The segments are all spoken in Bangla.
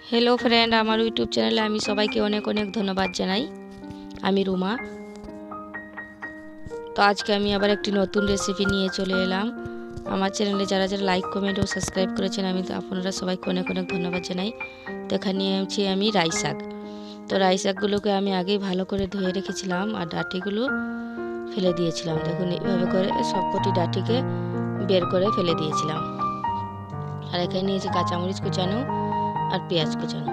হ্যালো ফ্রেন্ড, আমার ইউটিউব চ্যানেলে আমি সবাইকে অনেক অনেক ধন্যবাদ জানাই। আমি রুমা। তো আজকে আমি আবার একটি নতুন রেসিপি নিয়ে চলে এলাম। আমার চ্যানেলে যারা যারা লাইক কমেন্ট ও সাবস্ক্রাইব করেছেন আমি তো আপনারা সবাইকে অনেক অনেক ধন্যবাদ জানাই। তো এখানে নিয়েছি আমি রাই শাক। তো রাই শাকগুলোকে আমি আগেই ভালো করে ধুয়ে রেখেছিলাম আর ডাঁটিগুলো ফেলে দিয়েছিলাম। দেখুন এইভাবে করে সবকটি ডাঁটিকে বের করে ফেলে দিয়েছিলাম। আর এখানে নিয়েছি কাঁচামরিচ কুচানো আর পেঁয়াজ কুচানো।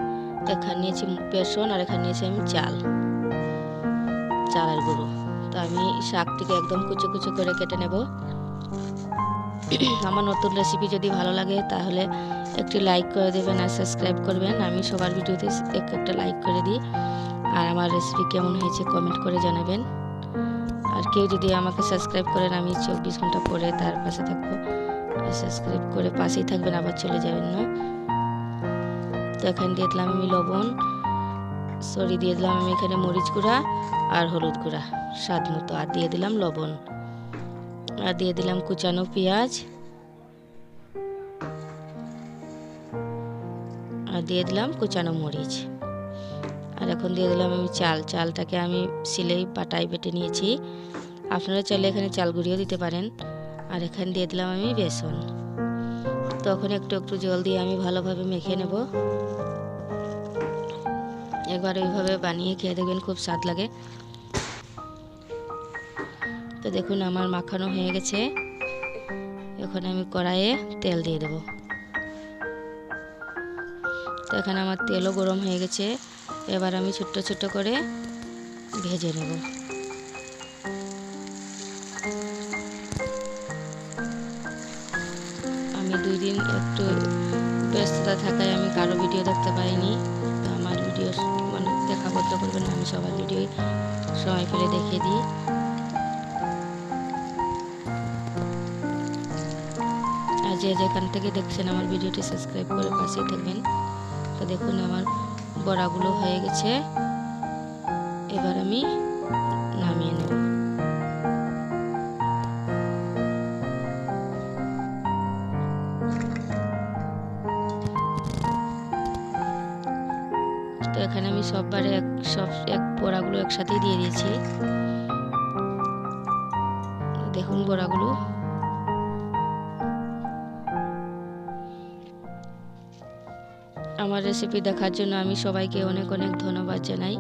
এখানে নিয়েছি বেসন আর এখানে নিয়েছি আমি চালের গুঁড়ো। তো আমি শাকটিকে একদম কুচো কুচো করে কেটে নেব। আমার নতুন রেসিপি যদি ভালো লাগে তাহলে একটি লাইক করে দেবেন আর সাবস্ক্রাইব করবেন। আমি সবার ভিডিওতে একটা লাইক করে দিই। আর আমার রেসিপি কেমন হয়েছে কমেন্ট করে জানাবেন। আর কেউ যদি আমাকে সাবস্ক্রাইব করেন আমি 24 ঘন্টা পরে তার পাশে থাকবো। সাবস্ক্রাইব করে পাশেই থাকবেন, আবার চলে যাবেন না। তো এখানে দিয়ে দিলাম আমি লবণ, দিয়ে দিলাম আমি এখানে মরিচ গুঁড়া আর হলুদ গুঁড়া স্বাদ মতো, আর দিয়ে দিলাম লবণ, আর দিয়ে দিলাম কুচানো পেঁয়াজ, আর দিয়ে দিলাম কুচানো মরিচ। আর এখন দিয়ে দিলাম আমি চালটাকে আমি সিলেই পাটায় বেটে নিয়েছি। আপনারা চাইলে এখানে চাল গুঁড়িও দিতে পারেন। আর এখানে দিয়ে দিলাম আমি বেসন। তখন একটু একটু জল দিয়ে আমি ভালোভাবে মেখে নেব। একবার ওইভাবে বানিয়ে খেয়ে দেখবেন, খুব স্বাদ লাগে। তো দেখুন আমার মাখানো হয়ে গেছে। এখন আমি কড়াইয়ে তেল দিয়ে দেব। তো এখানে আমার তেলও গরম হয়ে গেছে। এবার আমি ছোট্ট ছোট্ট করে ভেজে নেব। আমি 2 দিন একটু ব্যস্ততা থাকায় আমি কারো ভিডিও দেখতে পাইনি। তো আমার ভিডিও মানে দেখা বন্ধ করবেন না, আমি সবার ভিডিও সময় পেলে দেখিয়ে দিই। আর যে যেখান থেকে দেখছেন আমার ভিডিওটি সাবস্ক্রাইব করে পাশেই থাকবেন। তো দেখুন আমার বড়াগুলো হয়ে গেছে। এবার আমি নামিয়ে নেব। তো এখানে আমি সব বড়াগুলো একসাথেই দিয়ে দিয়েছি। দেখুন বড়াগুলো। আমার রেসিপি দেখার জন্য আমি সবাইকে অনেক অনেক ধন্যবাদ জানাই।